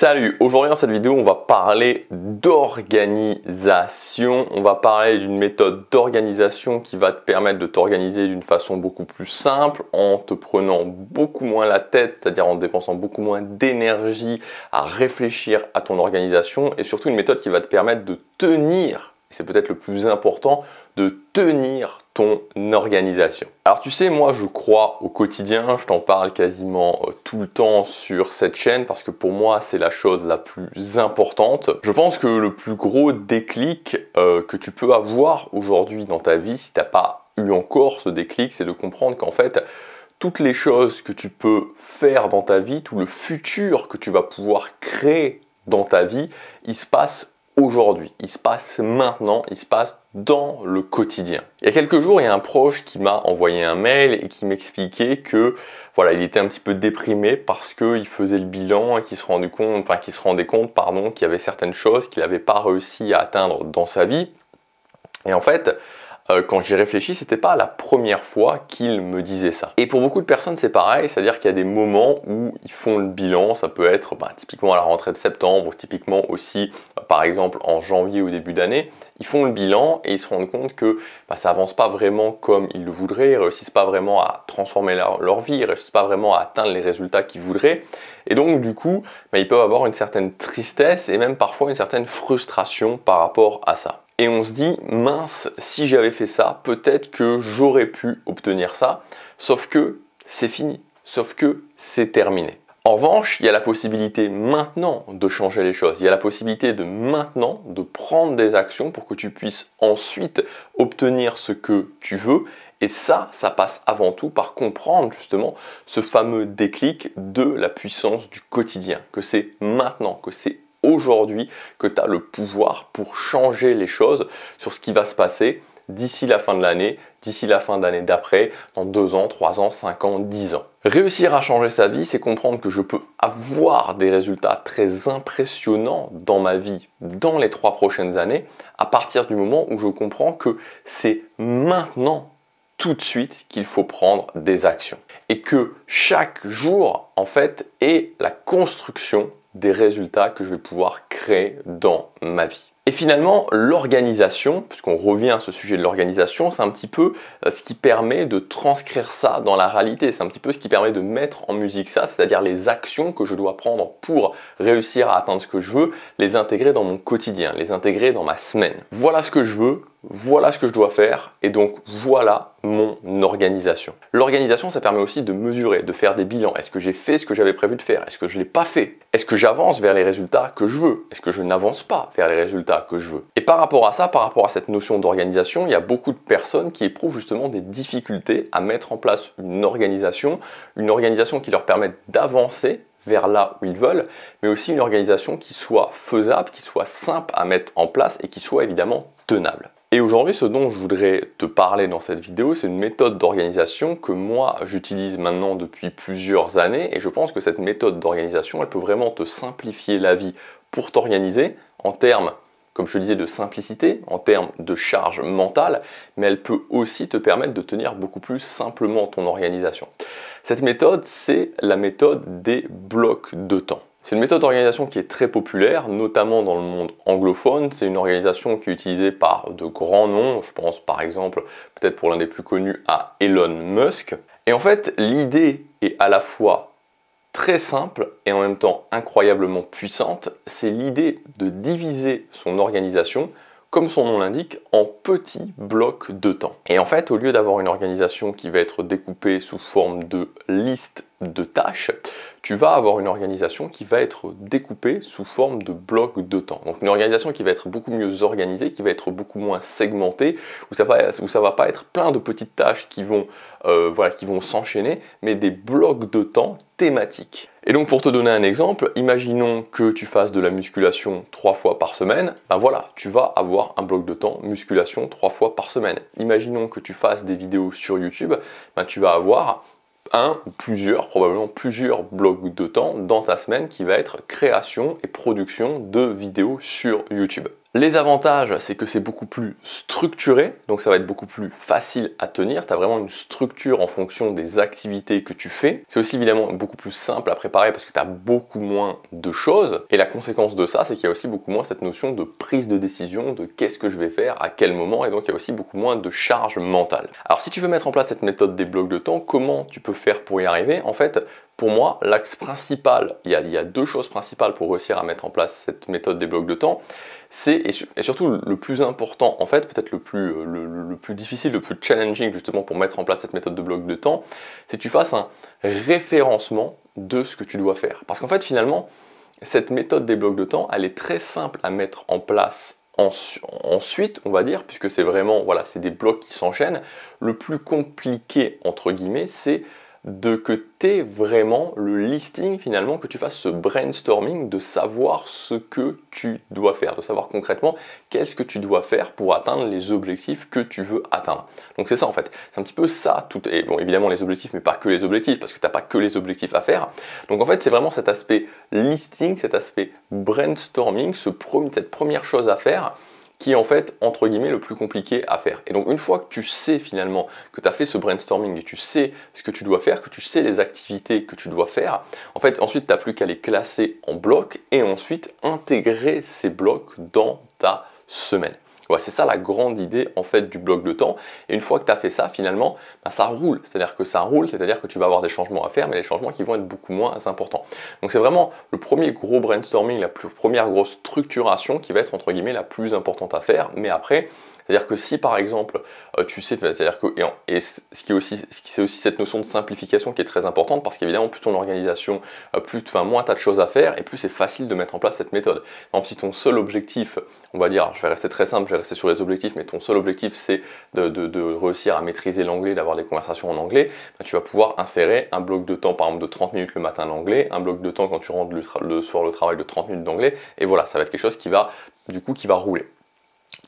Salut, aujourd'hui dans cette vidéo on va parler d'organisation, on va parler d'une méthode d'organisation qui va te permettre de t'organiser d'une façon beaucoup plus simple en te prenant beaucoup moins la tête, c'est-à-dire en dépensant beaucoup moins d'énergie à réfléchir à ton organisation et surtout une méthode qui va te permettre de tenir, c'est peut-être le plus important, de tenir ton organisation. Alors tu sais, moi je crois au quotidien, je t'en parle quasiment tout le temps sur cette chaîne parce que pour moi c'est la chose la plus importante. Je pense que le plus gros déclic que tu peux avoir aujourd'hui dans ta vie, si tu n'as pas eu encore ce déclic, c'est de comprendre qu'en fait toutes les choses que tu peux faire dans ta vie, tout le futur que tu vas pouvoir créer dans ta vie, il se passe aujourd'hui, il se passe maintenant, il se passe dans le quotidien. Il y a quelques jours, il y a un proche qui m'a envoyé un mail et qui m'expliquait que voilà, il était un petit peu déprimé parce qu'il faisait le bilan et qu'il se rendait compte, qu'il y avait certaines choses qu'il n'avait pas réussi à atteindre dans sa vie. Et en fait, quand j'y réfléchis, c'était pas la première fois qu'il me disait ça. Et pour beaucoup de personnes, c'est pareil, c'est-à-dire qu'il y a des moments où ils font le bilan, ça peut être typiquement à la rentrée de septembre, ou typiquement aussi, par exemple, en janvier ou début d'année, ils font le bilan et ils se rendent compte que ça avance pas vraiment comme ils le voudraient, ils réussissent pas vraiment à transformer leur vie, ils réussissent pas vraiment à atteindre les résultats qu'ils voudraient. Et donc du coup, ils peuvent avoir une certaine tristesse et même parfois une certaine frustration par rapport à ça. Et on se dit, mince, si j'avais fait ça, peut-être que j'aurais pu obtenir ça, sauf que c'est fini, sauf que c'est terminé. En revanche, il y a la possibilité maintenant de changer les choses, il y a la possibilité de maintenant de prendre des actions pour que tu puisses ensuite obtenir ce que tu veux. Et ça passe avant tout par comprendre justement ce fameux déclic de la puissance du quotidien, que c'est maintenant, que c'est aujourd'hui que tu as le pouvoir pour changer les choses sur ce qui va se passer d'ici la fin de l'année, d'ici la fin d'année d'après, dans 2 ans, 3 ans, 5 ans, 10 ans. Réussir à changer sa vie, c'est comprendre que je peux avoir des résultats très impressionnants dans ma vie dans les 3 prochaines années à partir du moment où je comprends que c'est maintenant, tout de suite, qu'il faut prendre des actions. Et que chaque jour, en fait, est la construction des résultats que je vais pouvoir créer dans ma vie. Et finalement, l'organisation, puisqu'on revient à ce sujet de l'organisation, c'est un petit peu ce qui permet de transcrire ça dans la réalité. C'est un petit peu ce qui permet de mettre en musique ça, c'est-à-dire les actions que je dois prendre pour réussir à atteindre ce que je veux, les intégrer dans mon quotidien, les intégrer dans ma semaine. Voilà ce que je veux, voilà ce que je dois faire, et donc voilà mon organisation. L'organisation, ça permet aussi de mesurer, de faire des bilans. Est-ce que j'ai fait ce que j'avais prévu de faire? Est-ce que je ne l'ai pas fait? Est-ce que j'avance vers les résultats que je veux? Est-ce que je n'avance pas vers les résultats que je veux? Et par rapport à ça, par rapport à cette notion d'organisation, il y a beaucoup de personnes qui éprouvent justement des difficultés à mettre en place une organisation qui leur permette d'avancer vers là où ils veulent, mais aussi une organisation qui soit faisable, qui soit simple à mettre en place et qui soit évidemment tenable. Et aujourd'hui, ce dont je voudrais te parler dans cette vidéo, c'est une méthode d'organisation que moi, j'utilise maintenant depuis plusieurs années et je pense que cette méthode d'organisation, elle peut vraiment te simplifier la vie pour t'organiser en termes, comme je te disais, de simplicité, en termes de charge mentale, mais elle peut aussi te permettre de tenir beaucoup plus simplement ton organisation. Cette méthode, c'est la méthode des blocs de temps. C'est une méthode d'organisation qui est très populaire, notamment dans le monde anglophone. C'est une organisation qui est utilisée par de grands noms. Je pense par exemple, peut-être pour l'un des plus connus, à Elon Musk. Et en fait, l'idée est à la fois très simple et en même temps incroyablement puissante. C'est l'idée de diviser son organisation, comme son nom l'indique, en petits blocs de temps. Et en fait, au lieu d'avoir une organisation qui va être découpée sous forme de liste de tâches, tu vas avoir une organisation qui va être découpée sous forme de blocs de temps. Donc une organisation qui va être beaucoup mieux organisée, qui va être beaucoup moins segmentée, où ça va pas être plein de petites tâches qui vont s'enchaîner, mais des blocs de temps thématiques. Et donc pour te donner un exemple, imaginons que tu fasses de la musculation 3 fois par semaine, tu vas avoir un bloc de temps musculation 3 fois par semaine. Imaginons que tu fasses des vidéos sur YouTube, tu vas avoir probablement plusieurs blocs de temps dans ta semaine qui va être création et production de vidéos sur YouTube. Les avantages, c'est que c'est beaucoup plus structuré, donc ça va être beaucoup plus facile à tenir. Tu as vraiment une structure en fonction des activités que tu fais. C'est aussi évidemment beaucoup plus simple à préparer parce que tu as beaucoup moins de choses. Et la conséquence de ça, c'est qu'il y a aussi beaucoup moins cette notion de prise de décision, de qu'est-ce que je vais faire, à quel moment, et donc il y a aussi beaucoup moins de charge mentale. Alors si tu veux mettre en place cette méthode des blocs de temps, comment tu peux faire pour y arriver? En fait, pour moi, l'axe principal, il y a deux choses principales pour réussir à mettre en place cette méthode des blocs de temps. Et surtout le plus important, en fait, peut-être le plus difficile, le plus challenging justement pour mettre en place cette méthode de bloc de temps, c'est que tu fasses un référencement de ce que tu dois faire. Parce qu'en fait, finalement, cette méthode des blocs de temps, elle est très simple à mettre en place ensuite, on va dire, puisque c'est vraiment, voilà, c'est des blocs qui s'enchaînent. Le plus compliqué, entre guillemets, c'est que tu aies vraiment le listing finalement, que tu fasses ce brainstorming de savoir ce que tu dois faire, de savoir concrètement qu'est-ce que tu dois faire pour atteindre les objectifs que tu veux atteindre. Donc c'est ça en fait, c'est un petit peu ça, tout, et bon évidemment les objectifs, mais pas que les objectifs, parce que tu n'as pas que les objectifs à faire. Donc en fait c'est vraiment cet aspect listing, cet aspect brainstorming, cette première chose à faire, qui est en fait, entre guillemets, le plus compliqué à faire. Et donc une fois que tu sais finalement que tu as fait ce brainstorming et tu sais ce que tu dois faire, que tu sais les activités que tu dois faire, en fait ensuite tu n'as plus qu'à les classer en blocs et ensuite intégrer ces blocs dans ta semaine. Voilà, c'est ça la grande idée en fait du bloc de temps. Et une fois que tu as fait ça, finalement, ça roule. C'est-à-dire que ça roule, c'est-à-dire que tu vas avoir des changements à faire, mais des changements qui vont être beaucoup moins importants. Donc c'est vraiment le premier gros brainstorming, la première grosse structuration qui va être entre guillemets la plus importante à faire. Mais après, c'est-à-dire que si par exemple, tu sais, c'est-à-dire que, c'est aussi cette notion de simplification qui est très importante parce qu'évidemment, plus ton organisation, moins tu as de choses à faire et plus c'est facile de mettre en place cette méthode. Par exemple, si ton seul objectif, on va dire, je vais rester très simple, je vais rester sur les objectifs, mais ton seul objectif c'est de réussir à maîtriser l'anglais, d'avoir des conversations en anglais, tu vas pouvoir insérer un bloc de temps par exemple de 30 minutes le matin d'anglais, un bloc de temps quand tu rentres le soir le travail de 30 minutes d'anglais, et voilà, ça va être quelque chose qui va rouler.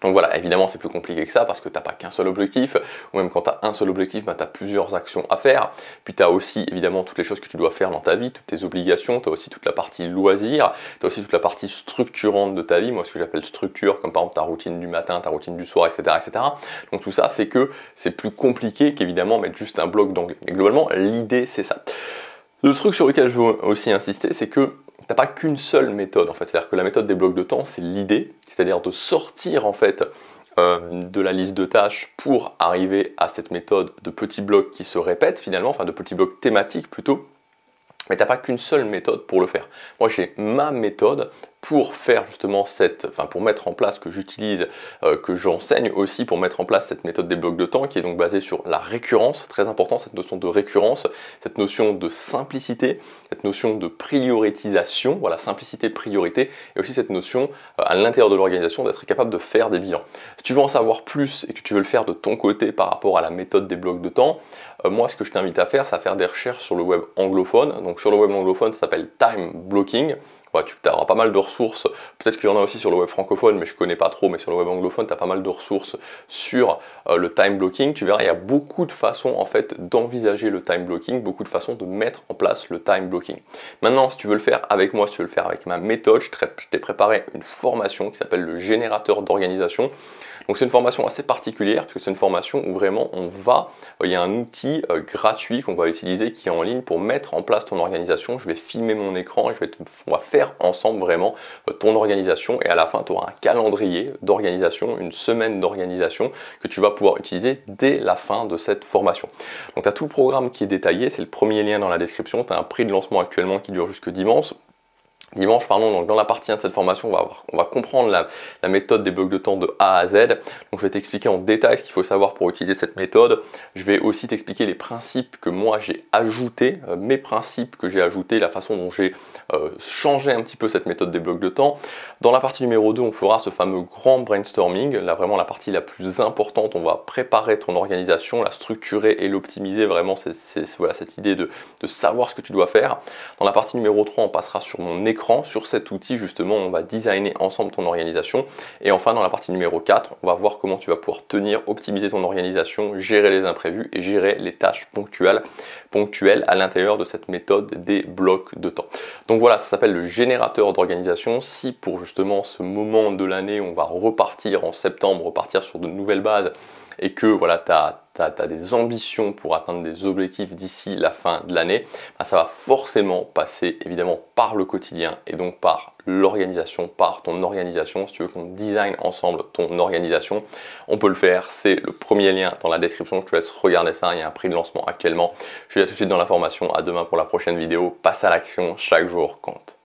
Donc voilà, évidemment c'est plus compliqué que ça parce que tu n'as pas qu'un seul objectif, ou même quand tu as un seul objectif, tu as plusieurs actions à faire. Puis tu as aussi évidemment toutes les choses que tu dois faire dans ta vie, toutes tes obligations, tu as aussi toute la partie loisir, tu as aussi toute la partie structurante de ta vie, moi ce que j'appelle structure, comme par exemple ta routine du matin, ta routine du soir, etc. etc. Donc tout ça fait que c'est plus compliqué qu'évidemment mettre juste un bloc d'anglais. Mais globalement, l'idée c'est ça. Le truc sur lequel je veux aussi insister, c'est que tu n'as pas qu'une seule méthode en fait, c'est-à-dire que la méthode des blocs de temps, c'est l'idée, c'est-à-dire de sortir en fait de la liste de tâches pour arriver à cette méthode de petits blocs qui se répètent finalement, enfin de petits blocs thématiques plutôt. Mais tu n'as pas qu'une seule méthode pour le faire. Moi, j'ai ma méthode pour faire justement pour mettre en place, que j'utilise, que j'enseigne aussi pour mettre en place cette méthode des blocs de temps qui est donc basée sur la récurrence, très important cette notion de récurrence, cette notion de simplicité, cette notion de priorisation, voilà, simplicité, priorité, et aussi cette notion à l'intérieur de l'organisation d'être capable de faire des bilans. Si tu veux en savoir plus et que tu veux le faire de ton côté par rapport à la méthode des blocs de temps, moi ce que je t'invite à faire, c'est à faire des recherches sur le web anglophone. Donc sur le web anglophone, ça s'appelle Time Blocking. Ouais, tu auras pas mal de ressources, peut-être qu'il y en a aussi sur le web francophone, mais je connais pas trop, mais sur le web anglophone, tu as pas mal de ressources sur le time blocking. Tu verras, il y a beaucoup de façons en fait d'envisager le time blocking, beaucoup de façons de mettre en place le time blocking. Maintenant, si tu veux le faire avec moi, si tu veux le faire avec ma méthode, je t'ai préparé une formation qui s'appelle le générateur d'organisation. Donc c'est une formation assez particulière parce que c'est une formation où vraiment il y a un outil gratuit qu'on va utiliser qui est en ligne pour mettre en place ton organisation. Je vais filmer mon écran et on va faire ensemble vraiment ton organisation et à la fin tu auras un calendrier d'organisation, une semaine d'organisation que tu vas pouvoir utiliser dès la fin de cette formation. Donc tu as tout le programme qui est détaillé, c'est le premier lien dans la description, tu as un prix de lancement actuellement qui dure jusque dimanche. Donc dans la partie 1 de cette formation, on va comprendre la méthode des blocs de temps de A à Z. Donc je vais t'expliquer en détail ce qu'il faut savoir pour utiliser cette méthode. Je vais aussi t'expliquer les principes que moi j'ai ajoutés, mes principes que j'ai ajoutés, la façon dont j'ai changé un petit peu cette méthode des blocs de temps. Dans la partie numéro 2, on fera ce fameux grand brainstorming. Là vraiment la partie la plus importante, on va préparer ton organisation, la structurer et l'optimiser. Vraiment voilà, cette idée de savoir ce que tu dois faire. Dans la partie numéro 3, on passera sur mon écran écran. Sur cet outil, justement, on va designer ensemble ton organisation. Et enfin, dans la partie numéro 4, on va voir comment tu vas pouvoir tenir, optimiser ton organisation, gérer les imprévus et gérer les tâches ponctuelles à l'intérieur de cette méthode des blocs de temps. Donc voilà, ça s'appelle le générateur d'organisation. Si pour justement ce moment de l'année, on va repartir en septembre, repartir sur de nouvelles bases, et que voilà, tu as des ambitions pour atteindre des objectifs d'ici la fin de l'année, ça va forcément passer évidemment par le quotidien et donc par l'organisation, par ton organisation. Si tu veux qu'on design ensemble ton organisation, on peut le faire. C'est le premier lien dans la description. Je te laisse regarder ça. Il y a un prix de lancement actuellement. Je te dis à tout de suite dans la formation. À demain pour la prochaine vidéo. Passe à l'action. Chaque jour compte.